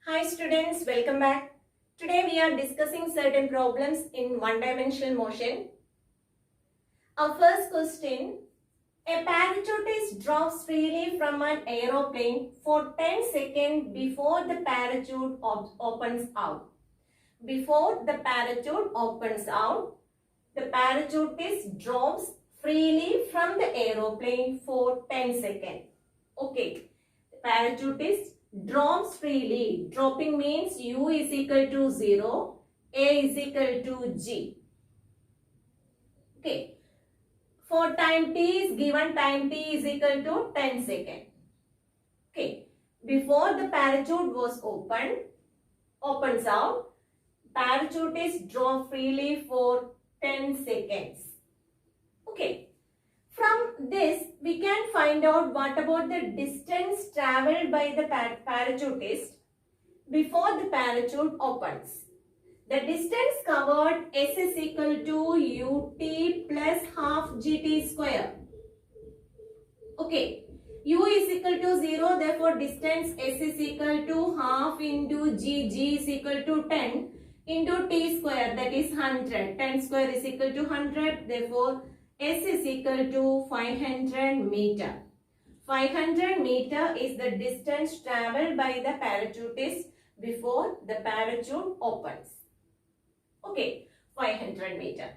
Hi students, welcome back. Today we are discussing certain problems in one-dimensional motion. Our first question, a parachutist drops freely from an aeroplane for 10 seconds before the parachute opens out. Before the parachute opens out, the parachutist drops freely from the aeroplane for 10 seconds. Okay, the parachutist drops freely. Dropping means U is equal to 0, A is equal to G. Okay, for time T is given, time T is equal to 10 seconds. Okay, before the parachute was opens out, parachutist drop freely for 10 seconds. Okay. From this, we can find out what about the distance travelled by the parachutist before the parachute opens. The distance covered S is equal to UT plus half GT square. Okay. U is equal to 0, therefore distance S is equal to half into G is equal to 10 into T square, that is 100. 10 square is equal to 100, therefore S is equal to 500 meter. 500 meter is the distance travelled by the parachutist before the parachute opens. Okay, 500 meter.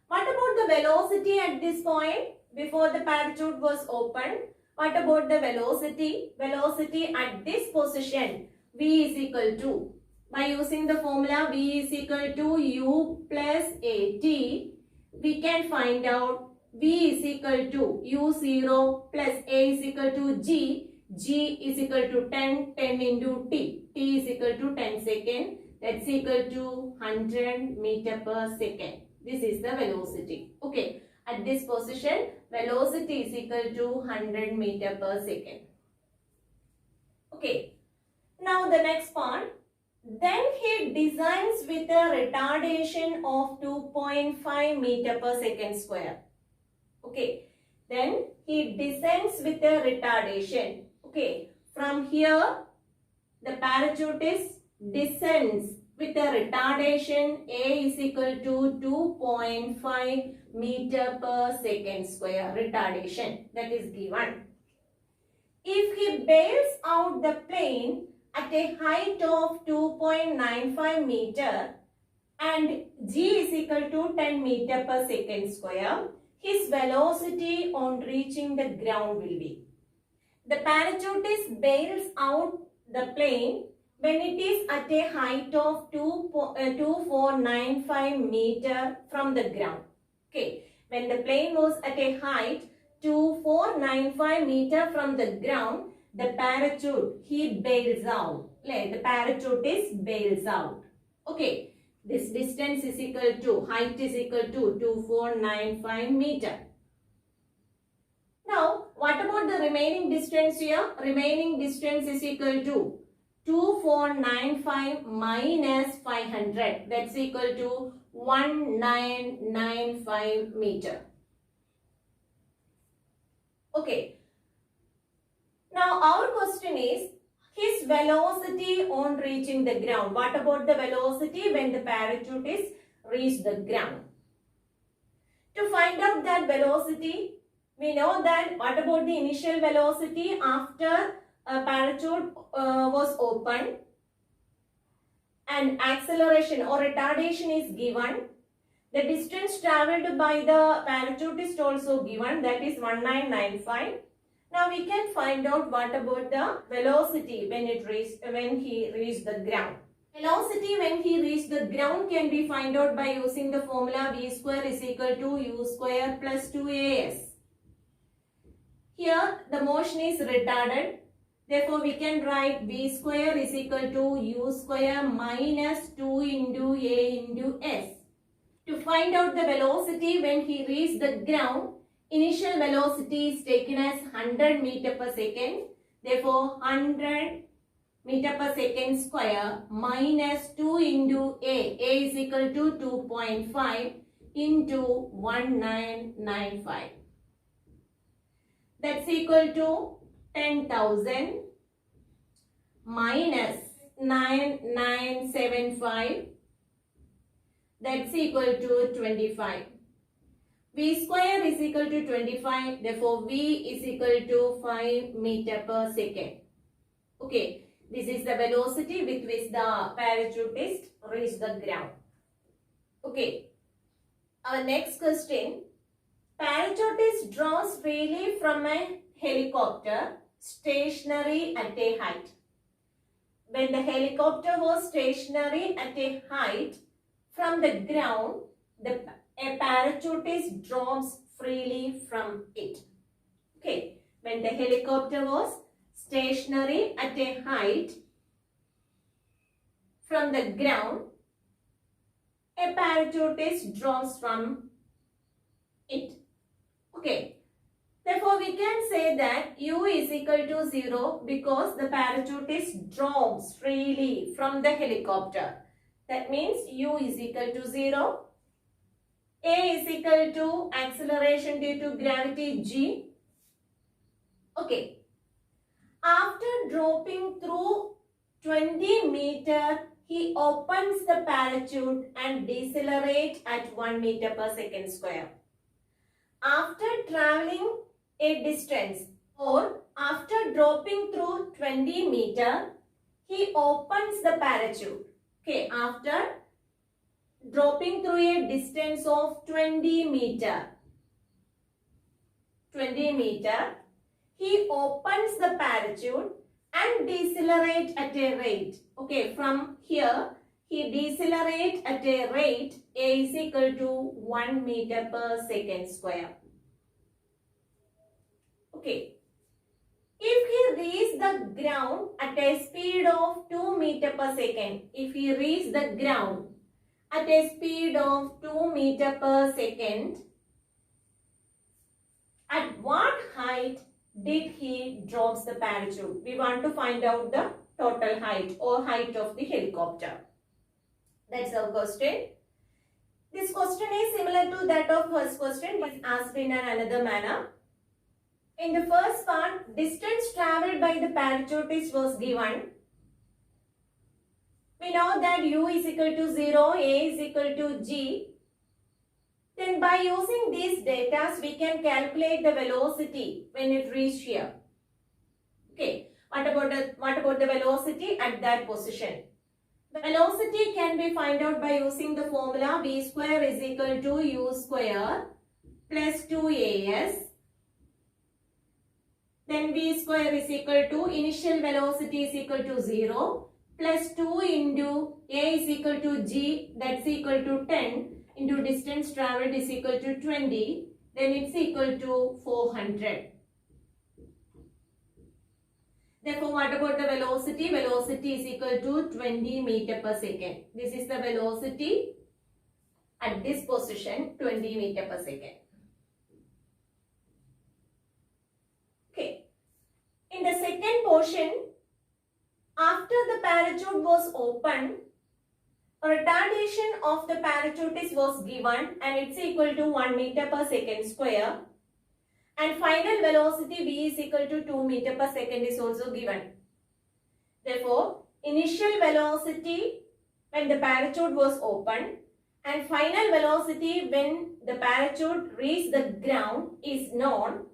What about the velocity at this point before the parachute was opened? What about the velocity? Velocity at this position, V is equal to, by using the formula V is equal to U plus AT, we can find out V is equal to U0 plus A is equal to G is equal to 10 into T is equal to 10 second, that's equal to 100 meter per second. This is the velocity. Okay, at this position, velocity is equal to 100 meter per second. Okay, now the next part. Then he designs with a retardation of 2.5 meter per second square. Okay, then he descends with a retardation. Okay, from here the parachutist descends with a retardation A is equal to 2.5 meter per second square retardation, that is given. If he bails out the plane at a height of 2.95 meter and G is equal to 10 meter per second square, his velocity on reaching the ground will be. The parachutist bails out the plane when it is at a height of 2495 meter from the ground. Okay, when the plane was at a height 2495 meter from the ground, the parachute, he bails out. The parachutist bails out. Okay, this distance is equal to, height is equal to 2495 meter. Now, what about the remaining distance here? Remaining distance is equal to 2495 minus 500. That's equal to 1995 meter. Okay. Now, our question is his velocity on reaching the ground. What about the velocity when the parachutist reached the ground? To find out that velocity, we know that what about the initial velocity after a parachute was opened and acceleration or retardation is given. The distance travelled by the parachutist also given, that is 1995. Now we can find out what about the velocity when he reached the ground. Velocity when he reached the ground can be found out by using the formula V square is equal to U square plus 2AS. Here the motion is retarded. Therefore we can write V square is equal to U square minus 2 into A into S. To find out the velocity when he reached the ground, initial velocity is taken as 100 meter per second. Therefore 100 meter per second square minus 2 into A. A is equal to 2.5 into 1995. That's equal to 10,000 minus 9975, that's equal to 25. V square is equal to 25, therefore V is equal to 5 meter per second. Okay, this is the velocity with which the parachutist reached the ground. Okay, our next question. Parachutist drops freely from a helicopter stationary at a height. When the helicopter was stationary at a height from the ground, a parachutist drops freely from it. Okay, when the helicopter was stationary at a height from the ground, a parachutist drops from it. Okay, therefore we can say that U is equal to 0 because the parachutist drops freely from the helicopter. That means U is equal to 0. A is equal to acceleration due to gravity G. Okay. After dropping through 20 meter, he opens the parachute and decelerates at 1 meter per second square. After traveling a distance or after dropping through 20 meter, he opens the parachute. Okay, after dropping through a distance of 20 meter, he opens the parachute and decelerates at a rate. Okay, from here, he decelerates at a rate A is equal to 1 meter per second square. Okay, if he reaches the ground at a speed of 2 meter per second, at a speed of 2 meter per second, at what height did he drop the parachute? We want to find out the total height or height of the helicopter. That's our question. This question is similar to that of first question, but asked in another manner. In the first part, distance travelled by the parachutist was given. We know that U is equal to 0, A is equal to G. Then by using these data, we can calculate the velocity when it reaches here. Okay, what about the velocity at that position? The velocity can be found out by using the formula V square is equal to U square plus 2AS. Then V square is equal to initial velocity is equal to 0 plus 2 into A is equal to G, that's equal to 10 into distance travelled is equal to 20, then it's equal to 400. Therefore, what about the velocity? Velocity is equal to 20 meter per second. This is the velocity at this position, 20 meter per second. Okay. In the second portion, after the parachute was opened, a retardation of the parachutist was given and it's equal to 1 meter per second square. And final velocity V is equal to 2 meter per second is also given. Therefore, initial velocity when the parachute was opened and final velocity when the parachute reached the ground is known.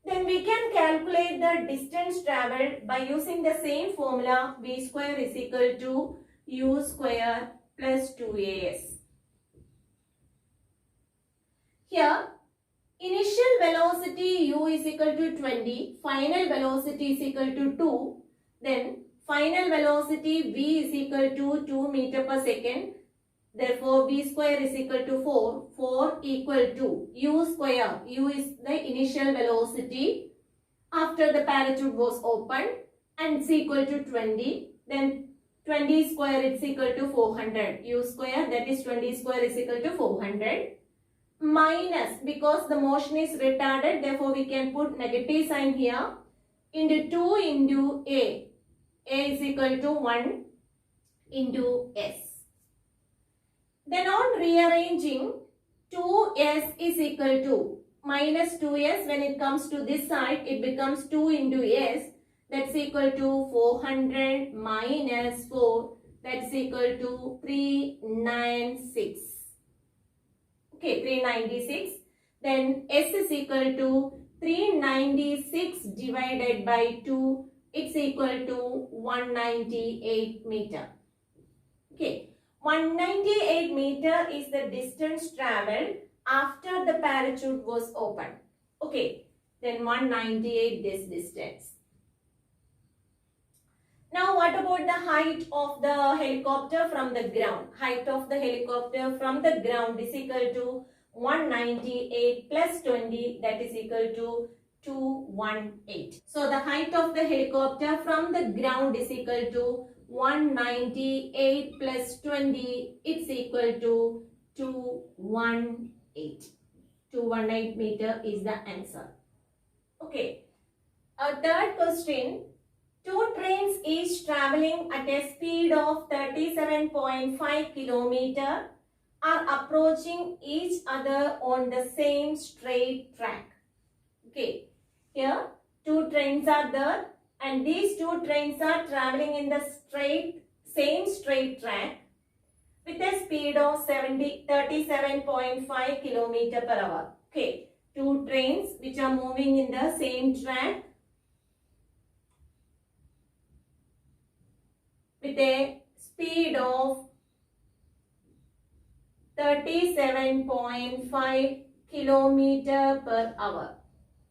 Then we can calculate the distance travelled by using the same formula V square is equal to U square plus 2AS. Here, initial velocity U is equal to 20, final velocity is equal to 2, then final velocity V is equal to 2 meter per second. Therefore, V square is equal to 4 equal to U square. U is the initial velocity after the parachute was opened and it's equal to 20. Then 20 square it's equal to 400. U square, that is 20 square is equal to 400. Minus, because the motion is retarded, therefore we can put negative sign here, into 2 into A. A is equal to 1 into S. Then on rearranging, 2S is equal to minus 2s, when it comes to this side, it becomes 2 into s. That's equal to 400 minus 4. That's equal to 396. Okay, 396. Then s is equal to 396 divided by 2. It's equal to 198 meter. Okay, 198 meter is the distance traveled after the parachute was opened. Okay, then 198 this distance. Now what about the height of the helicopter from the ground? Height of the helicopter from the ground is equal to 198 plus 20, that is equal to 218. So the height of the helicopter from the ground is equal to 198 plus 20, it's equal to 218. 218 meter is the answer. Okay. A third question. Two trains each traveling at a speed of 37.5 km are approaching each other on the same straight track. Okay, here two trains are there and these two trains are traveling in the same straight track with a speed of 37.5 km per hour. Okay, two trains which are moving in the same track with a speed of 37.5 km per hour.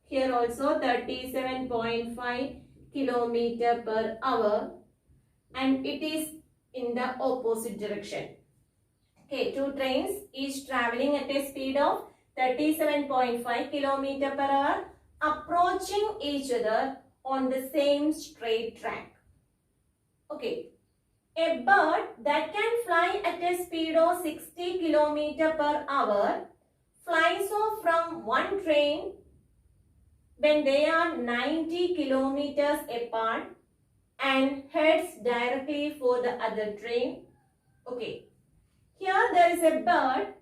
Here also 37.5 km per hour, and it is in the opposite direction. Okay, two trains each traveling at a speed of 37.5 km per hour approaching each other on the same straight track. Okay. A bird that can fly at a speed of 60 km per hour flies off from one train when they are 90 kilometers apart and heads directly for the other train. Okay. Here there is a bird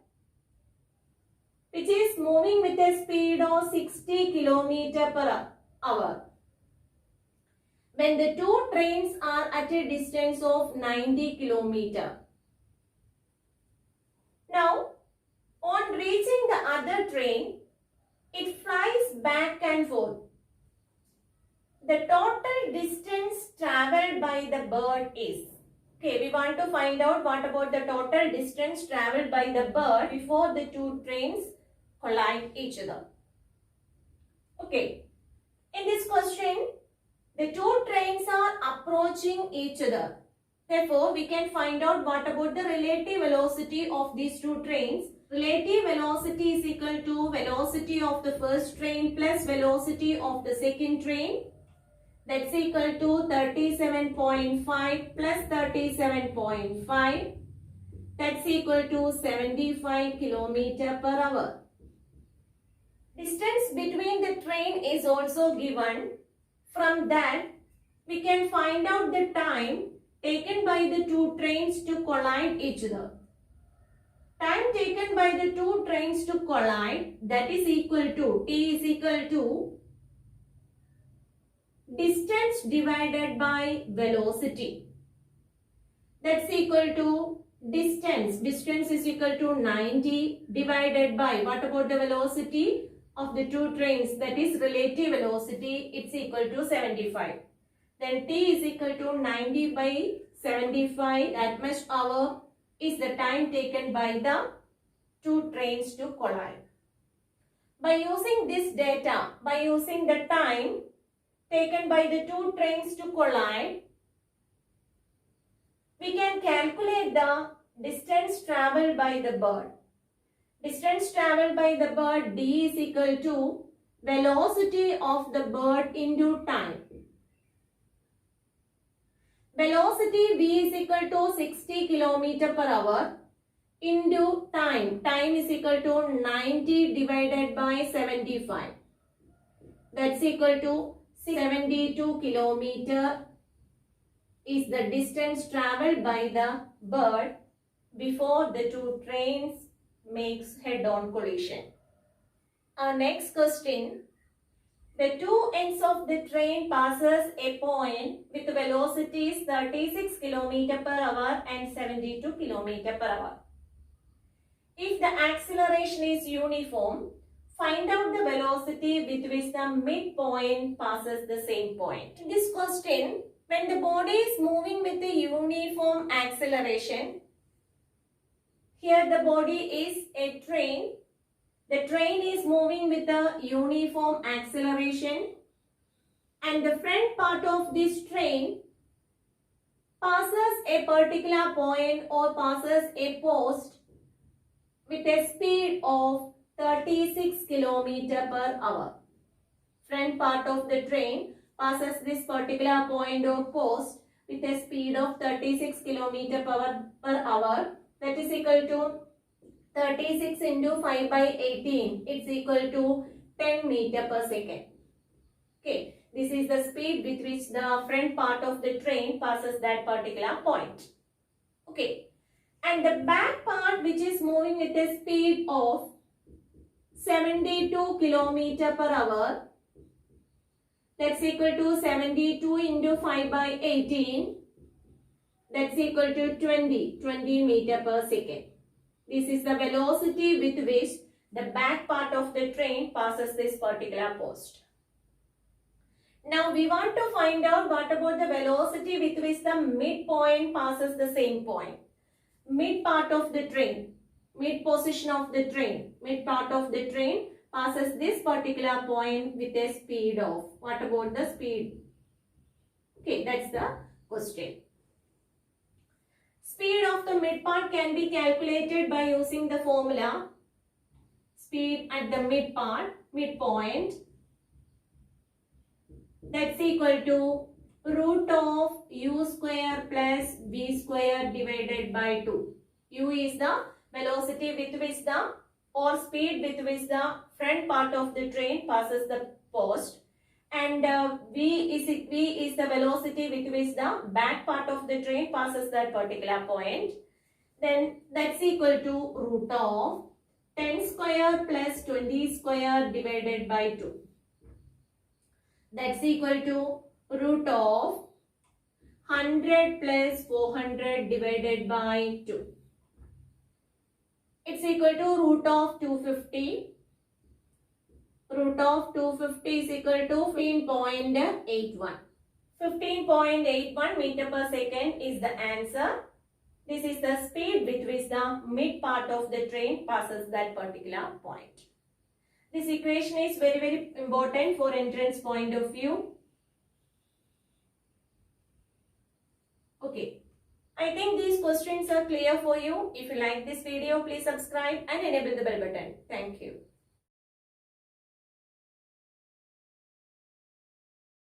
which is moving with a speed of 60 km per hour. When the two trains are at a distance of 90 km. Now, on reaching the other train, it flies back and forth. The total distance travelled by the bird is. Okay, we want to find out what about the total distance travelled by the bird before the two trains collide each other. Okay, in this question, the two trains are approaching each other. Therefore, we can find out what about the relative velocity of these two trains. Relative velocity is equal to velocity of the first train plus velocity of the second train. That's equal to 37.5 plus 37.5. That's equal to 75 km per hour. Distance between the train is also given. From that, we can find out the time taken by the two trains to collide each other. Time taken by the two trains to collide, that is equal to, T is equal to distance divided by velocity. That's equal to distance. Distance is equal to 90 divided by, what about the velocity of the two trains, that is relative velocity, it's equal to 75. Then T is equal to 90 by 75, that much hour is the time taken by the two trains to collide. By using this data, by using the time taken by the two trains to collide, we can calculate the distance travelled by the bird. Distance travelled by the bird D is equal to velocity of the bird into time. Velocity V is equal to 60 km per hour into time. Time is equal to 90 divided by 75. That's equal to 72 km is the distance travelled by the bird before the two trains makes head-on collision. Our next question. The two ends of the train passes a point with velocities 36 km per hour and 72 km per hour. If the acceleration is uniform, find out the velocity with which the midpoint passes the same point. In this question, when the body is moving with a uniform acceleration, here the body is a train. The train is moving with a uniform acceleration and the front part of this train passes a particular point or passes a post with a speed of 36 km per hour. Front part of the train passes this particular point or post with a speed of 36 km per hour. That is equal to 36 into 5 by 18. It's equal to 10 meter per second. Okay. This is the speed with which the front part of the train passes that particular point. Okay. And the back part which is moving with a speed of 72 km per hour. That's equal to 72 into 5 by 18. That's equal to 20 meter per second. This is the velocity with which the back part of the train passes this particular post. Now we want to find out what about the velocity with which the midpoint passes the same point. Mid part of the train, mid position of the train, mid part of the train passes this particular point with a speed of, what about the speed? Okay, that's the question. Speed of the mid part can be calculated by using the formula speed at the mid part, midpoint. That's equal to root of u square plus v square divided by 2. U is the velocity with which the or speed with which the front part of the train passes the post, and v is the velocity with which the back part of the train passes that particular point. Then that's equal to root of 10 square plus 20 square divided by 2. That's equal to root of 100 plus 400 divided by 2. It's equal to root of 250. Root of 250 is equal to 15.81. 15.81 meter per second is the answer. This is the speed with which the mid part of the train passes that particular point. This equation is very important for entrance point of view. Okay. I think these questions are clear for you. If you like this video, please subscribe and enable the bell button. Thank you.